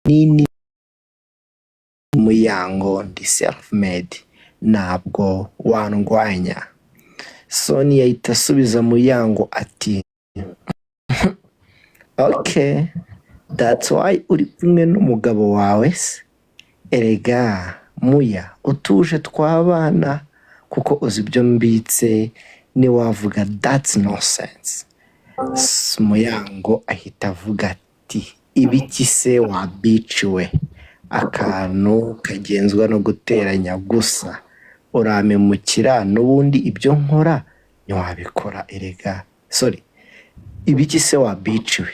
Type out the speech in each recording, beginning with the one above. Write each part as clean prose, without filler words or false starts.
nini muyango ndi self made ntabwo wandwanya. Sonia ahita asubiza muyango ati okay, that's why uri kumwe n'umugabo wawe se. Erega muya utuje twabana kuko uzi ibyo mbitse niwavuga that's nonsense. Muyango ahita avuga ati ibiki se wa bitch we, akantu kagenzwa no guteranya gusa, uramemukira n'ubundi ibyo nkora ntiwabikora. Erega sorry, ibiki se wa bitch we,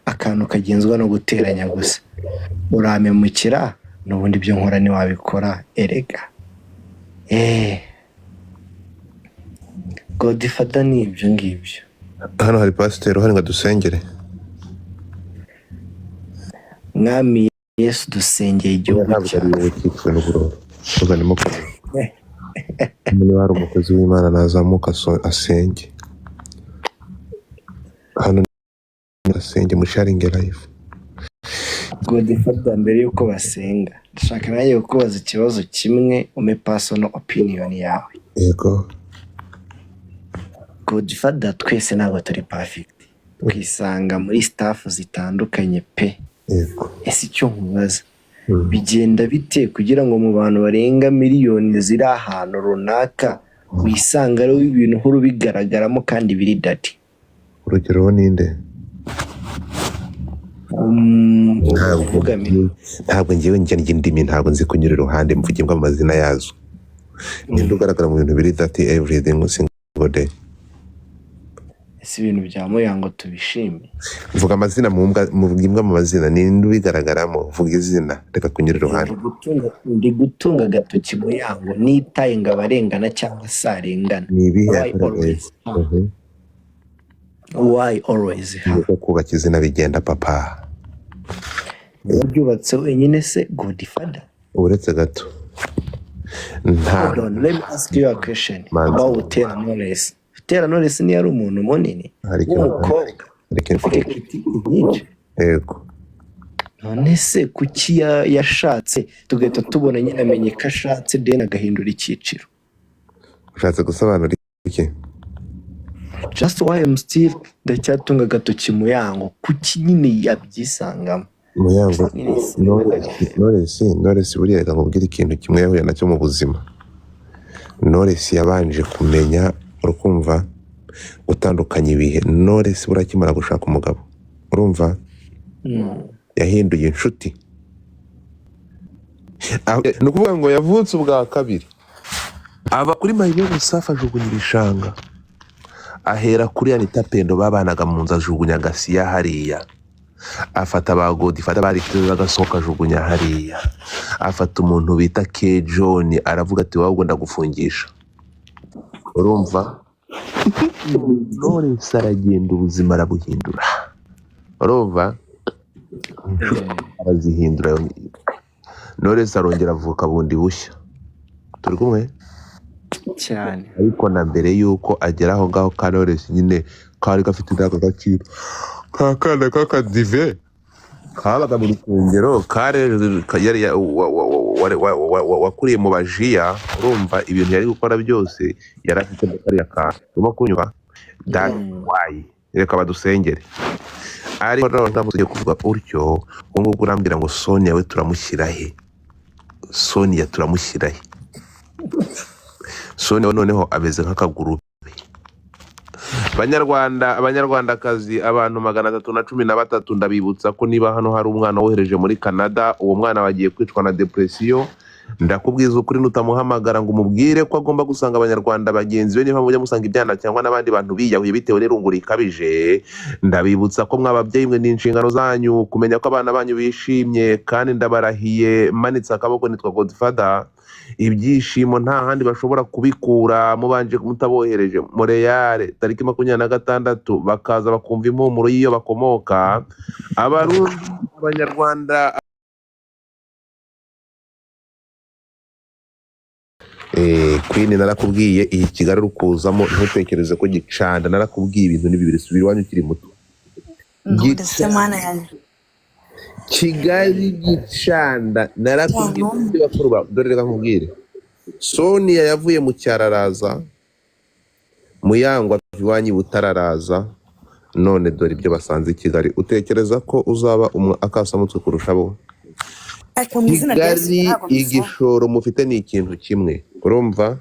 akantu kagenzwa no guteranya gusa, uramemukira n'ubundi ibyo nkora ntiwabikora. Erega Godfather ni ibyo ngibyo. Hano hari pasiteri uhari ngo dusengere. Mwami Yesu dusengeye igihugu cyacu. Cyitwe n'uburoro tuzanimo ko niba hari umukozi w'Imana nazamuka asenge hano, asenge mu sharing life. Godfather, mbere yuko basenga ndashaka nawe kubaza ikibazo kimwe, ume personal opinion yawe. Yego Godfather, twese ntabwo turi perfect, twisanga muri staff zitandukanye pe. yego. Ese icyo nkubaza, bigenda bite kugira ngo mu bantu barenga miliyoni ziri ahantu runaka wisanga ari ibintu nkuru bigaragaramo kandi biri dati? Urugero ninde? Ntabwo ngewe njya ndimi, ntabwo nzi kunyura iruhande mvuge ngo amazina yazo. Ninde ugaragara mu bintu biri dati everything single day? Ese ibintu bya muyango tubishime? Vuga amazina mu mbwa mu mazina, ninde ubigaragaramo? Vuga izina, reka kunyura iruhande. Ndi gutunga agatoki muyango nitaye ngo abarengana cyangwa se arengana. Why always? Kubaka izina bigenda papa. Wabyubatse wenyine se Godfather? Uretse gato. Hold on, let me ask you a question about Butera Knowless. Butera Knowless ni yari umuntu munini w'umukobwa ufite kritiki nyinshi. Yego. None se kuki yashatse tugahita tubona nyine amenye ko ashatse deni agahindura icyiciro? Ushatse gusobanura iki? Just why I'm still ndacyatunga agatoki muyango kuki nyine yabyisangamo. Muyango Knowless buriya reka nkubwire ikintu kimwe yahuye nacyo mu buzima. Knowless yabanje kumenya, urukumva, gutandukanya ibihe. Knowless burakimara gushaka umugabo, urumva, yahinduye inshuti. Ni ukuvuga ngo yavutse ubwa kabiri, aba kuri Mayibobo Musafa ajugunya ibishanga, ahera kuri Anita Pendo babanaga mu nzu ajugunya Gasiya hariya, afata ba Godfather bari kiza agasohoka ajugunya hariya, afata umuntu bita K John aravuga ati wowe ndagufungisha, urumva. Knowless aragenda ubuzima arabuhindura, urumva, arazihindura. Knowless arongera avuka bundi bushya, turi kumwe cyane. Ariko na mbere yuko agera aho ngaho ka Knowless nyine kari gafite indangagaciro kakana kakadive kabaga mu rusengero yari wakuriye mu bajiya, urumva, ibintu yari gukora byose yari afite mu kariya kantu. Urimo kunyumva? That's why reka badusengere. Ariko ntamusiye kuvuga utyo ngo urambwira ngo Sonia we turamushyira he? Sonia turamushyira he? Sonia noneho abeze nk'akaguru. Abanyarwandakazi, abantu 313 ndabibutsa ko niba hano hari umwana wohereje muri Canada, uwo mwana wagiye kwicwa na depression. Ndakubwiza ukuri nutamuhamagara ngo umubwire ko agomba gusanga abanyarwanda bagenzi be, niba mujya musanga ibyana cyangwa n'abandi bantu biyahuye bitewe n'irungu rikabije. Ndabibutsa ko mwababyeyi mwe n'inshingano zanyu kumenya ko abana banyu bishimye, kandi ndabarahiye manitse akaboko nitwa Godfather, ibyishimo nta handi bashobora kubikura mubanje mutabohereje Montreal tariki 26 bakaza bakumva impumuro y'iyo bakomoka. Abarundi, abanyarwanda, Queen narakubwiye iyi Kigali rukuzamo ntutekereze ko gicanda. Narakubwiye ibintu ni bibiri, subira wanyu kiri muto. Kigali Gicanda narakubwiye ibyo bakuru dore reka nkubwire Sonia yavuye mu cyararaza Muyangwa iwanyu butararaza none dore ibyo basanze i Kigali utekereza ko uzaba akasamutwe kurusha bo Kigali igishoro mufite ni ikintu kimwe urumva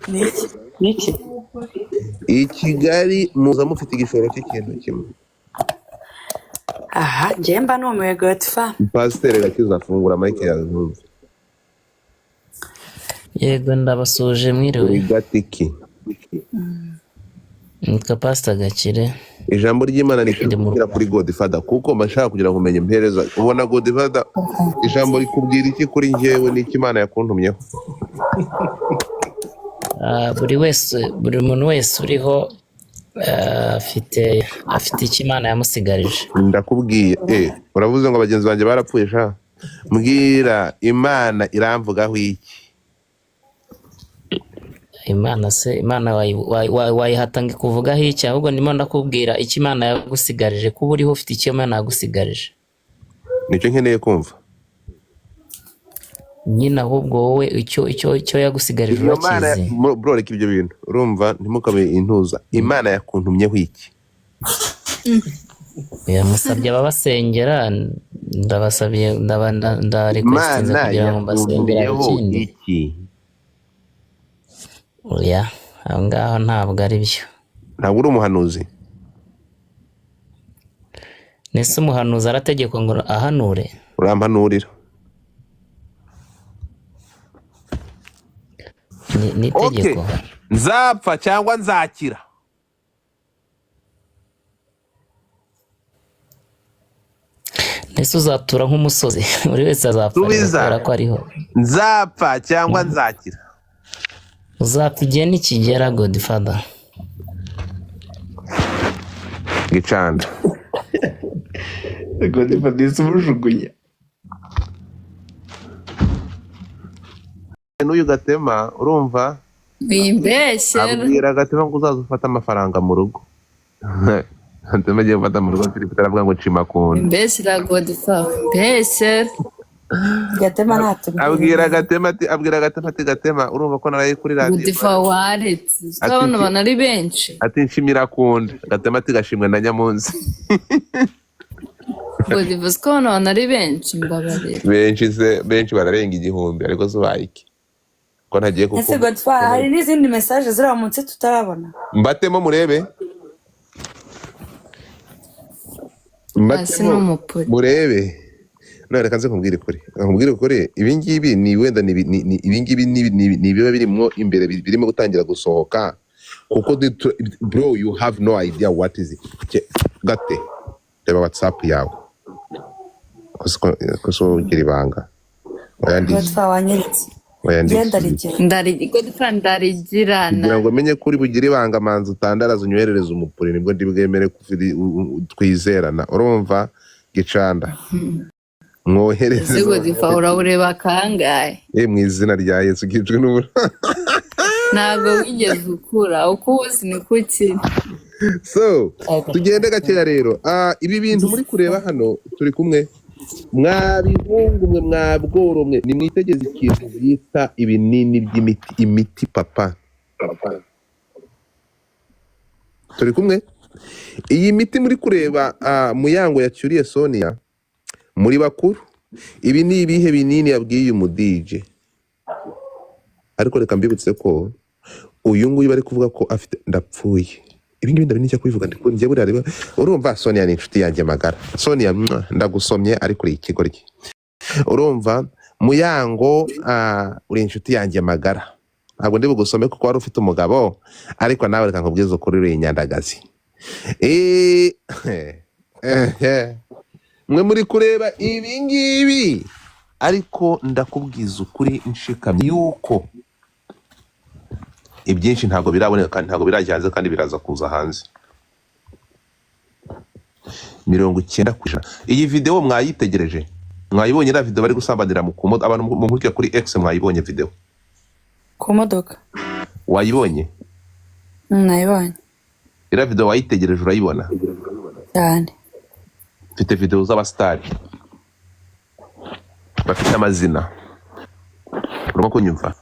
Niki? i Kigali muza mufite igishoro cy'ikintu kimwe Aha, njye mba numiwe Godfa. Pasiteri Gakiza afungura mike yawe ntumve Yego ndabasuje mwiriwe. uri gatiki Nitwa Pastor Gakire. ijambo ry'Imana rikubwira kuri Godfather kuko mashaka kugira ngo umenye mpereza ubona Godfather ijambo rikubwira iki kuri njyewe n'iki Imana yakuntumyeho Buri muntu wese uriho afite icyo Imana yamusigarije. ndakubwiye uravuze ngo abagenzi banjye barapfuye sha mbwira Imana iramvugaho iki Imana wayihatanga kuvugaho iki ahubwo ndimo ndakubwira icyo Imana yagusigarije kuba uriho ufite icyo Imana yagusigarije. nicyo nkeneye kumva Nyine ahubwo wowe icyo yagusigarije iyo Mana urakizi. bro reka ibyo bintu urumva ntimukabe intuza Imana yakuntumyeho iki Yamusabye ababasengera ndabasabiye ndarequestinze Imana kugira ngo mbasengere yakuntumyeho ikindi. iki Oya, aho ngaho ntabwo ari byo. ntabwo uri umuhanuzi Nese umuhanuzi arategekwa ngo ahanure? urampanurira Ni itegeko. nzapfa cyangwa nzakira Nese uzatura nk'umusozi buri wese azapfa kubera ko ariho. nzapfa cyangwa nzakira Uzapfa igihe nikigera Godfather. Gicanda Godfather umujugunya n'uyu Gatema urumva Wimbeshe. abwira Gatema ngo uzaza ufata amafaranga mu rugo Gatema agiye gufata mu rugo Philip aravuga ngo nshima kunda Wimbeshe la Godfa. Wimbeshe. Gatema natubwira. abwira Gatema ati Gatema urumva ko naraye kuri radio Godfa waretse. Ukabona abantu ari benshi. ati nshimira kunda Gatema ati gashimwe na Nyamunsi Godfa ukabona abantu ari benshi mbabarira. benshi bararenga igihumbi ariko zubaye iki ko ntagiye Ese kukumva Godfa hari n'izindi message ziri munsi tutarabona. mbatemo murebe Hasi n'umupuri. murebe none reka nze nkubwire ukuri ibingibi ni wenda ibingibi ni biba birimo imbere birimo gutangira gusohoka kuko bro you have no idea what is it gate reba WhatsApp yawe ko ugira ibanga Godfa wanyeretse. Genda rigenda. Godfa ndarigirana. kugira ngo menye kuri bugira ibanga manzi utandaraza unyoherereza umupuri nibwo ndi bwemere twizerana urumva Gicanda mwohereze Ese Godfa urabureba kangahe? mu izina rya Yesu gicwe n'ubura Ntabwo wigeze ukura uko uzi ni kuki. so tugende gakeya rero ibi bintu muri kureba hano turi kumwe mwabihungu mwe mwabworo mwe nimwitegeze ikintu bita ibinini by'imiti imiti papa turi kumwe iyi miti muri kureba Muyango yacyuriye Sonia muri bakuru ibi ni ibihe binini yabwiye umudije ariko reka mbibutse ko uyu nguyu bari kuvuga ko afite ndapfuye ibi ngibi ndabona icyo kubivuga ndiko njye buriya reba urumva Sonia ni inshuti yanjye magara Sonia ndagusomye ariko uri ikigoryi urumva Muyango uri inshuti yanjye magara ntabwo ndi bugusome kuko wari ufite umugabo ariko nawe reka nkubwize ukuri uri inyandagazi mwe muri kureba ibi ngibi ariko ndakubwiza ukuri nshikamye yuko ibyinshi ntabwo biraboneka kandi ntabwo birajya hanze kandi biraza kuza hanze 90%. Iyi video mwayitegereje mwayibonye na video bari gusambanira mu kumodo abantu mu nkurikira kuri X mwayibonye video Ku modoka. wayibonye Nayibonye. ira video wayitegereje urayibona Cyane. mfite video z'abastari bafite amazina. Urimo kunyumva?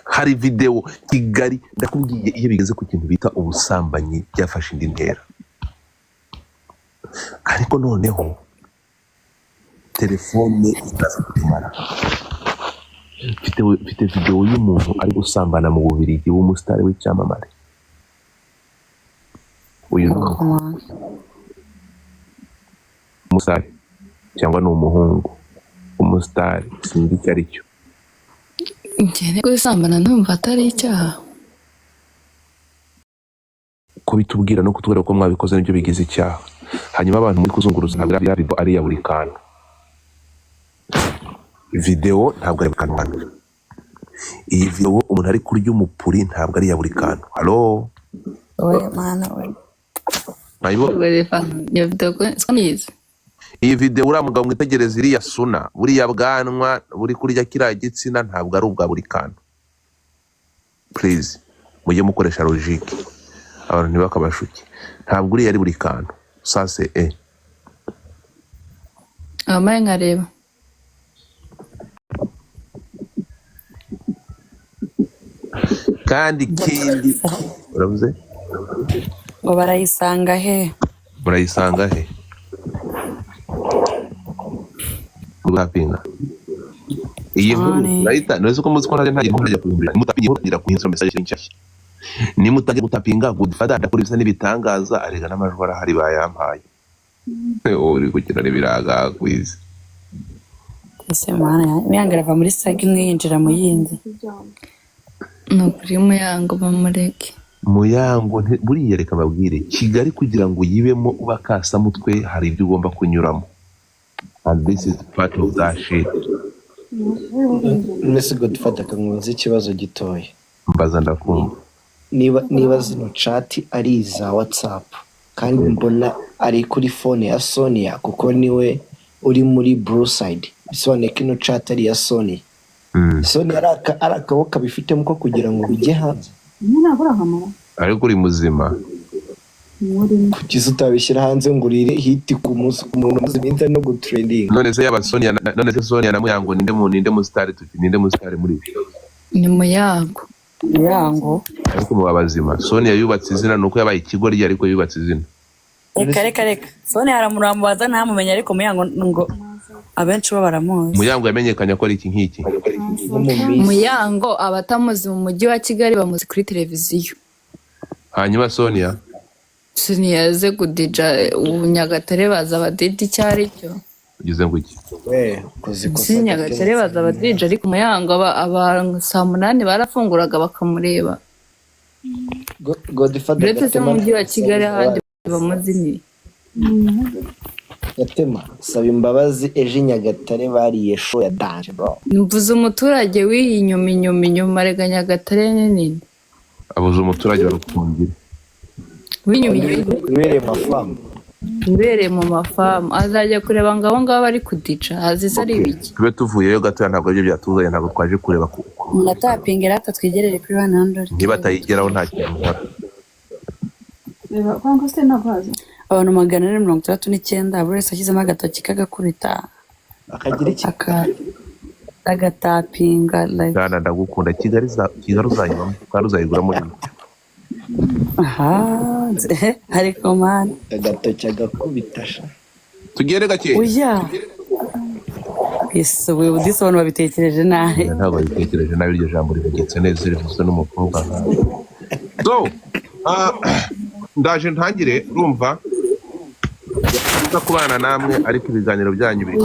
Hari video Kigali ndakubwiye iyo bigeze ku kintu bita ubusambanyi byafashe indi ntera. Ariko noneho telefone ikaza kumara. Mfite video y'umuntu ari gusambana mu Bubiligi w'umusitari w'icyamamare. Uyu umusitari cyangwa ni umuhungu umusitari sinzi icyo ari cyo. Njye gusambana ndumva atari icyaha. Kubitubwira no kutubwira ko mwabikoze n'ibyo bigize icyaha. Hanyuma abantu muri kuzunguruza ntabwo ari ya buri kantu. Video ntabwo ari kantu. Iyi video umuntu ari kurya umupuri ntabwo ari ya buri kantu. Hello? Oya mana we. Nayibo? Iyi video uriya mugabo mwitegereza iriya suna buriya bwanwa buri kurya kiriya gitsina ntabwo ari ubwa buri kantu. Please mujye mukoresha logique abantu ntibakabashuke. Ntabwo uriya ari buri kantu. Sase Amaye nkareba. Kandi kindi uravuze ngo barayisanga he? Murayisanga he? Urapinga iyi nkuru urayita neza ko muzi ko ntajya ntajya kuyimbira nimutapingira kuyinsoma message nshyashya nimutajya gutapinga Godfather adakora ibisa n'ibitangaza arega n'amajwi arahari bayampaye uri gukina n'ibiraga kwizi ese mana miyangara va muri sage imwe yinjira mu yindi Nukuri Muyango bamureke. Muyango buriya reka babwire Kigali kugira ngo yibemo ubakasa mutwe hari ibyo ugomba kunyuramo. And this is part of that shit. Nese Godfather kanguze ikibazo gitoya. Mbaza ndakumva. Niba zino chat ari iza WhatsApp kandi mbona ari kuri phone ya Sonia kuko niwe uri muri Brookside. Bisobanuye ko ino chat ari ya Sonia. Sonia arakaboka bifitemo ko kugira ngo bijye hanze. Ariko uri muzima. Kukiza utabishyira hanze ngo urire hiti ku munsi ku muntu maze iminsi no gutrending. None se yaba Sonia na Muyango ninde mu star muri Ni Muyango. Muyango ariko mu babazima Sonia yubatse izina nuko yabaye ikigoryi ariko yubatse izina. Reka Sonia aramurambaza ntamumenya ariko Muyango ngo abenshi bo baramuzi. Muyango yamenyekanye ko ari iki nk'iki. Muyango abatamuzi mu mujyi wa Kigali bamuzi kuri televiziyo. Hanyuma Sonia Siniyaze kudija Nyagatare baza abadidi cyari cyo. ugize ngo iki? Nyagatare baza abadidi ariko Muyango aba saa 8 barafunguraga bakamureba. Godfather Ndetse mu mujyi wa Kigali ahandi bamuzi ni Yatema saba imbabazi eje Nyagatare bariye show ya danje bro. Mvuze umuturage w'inyuma rega Nyagatare nini. Abuze umuturage barukungira. Ibereye mu mafamu azajya kureba ngo abo ngabo bari kudica azize ari ibiki. Tube tuvuyeyo gatoya ntabwo ibyo byatuzanye ntabwo twaje kureba ku. Natapingira ata twigerere kuri 100. Ntibatayigeraho nta kintu nkora. Reba kwangu se navaze. Abantu 469 buri wese ashyizemo agatoki kagakubita. Akagira iki? Agatapinga like. Dana ndagukunda Kigali uzayibamo kandi uzayiguramo nini. Aha, ariko man. Agatoki agakubitasha. Tugere gake. Oya. Ese we udisona babitekereje nahe. Ntabwo babitekereje nabi iryo jambo rivugitse neza rivuzwe n'umukobwa. So, ndaje ntangire urumva kubana namwe ariko ibiganiro byanyu biri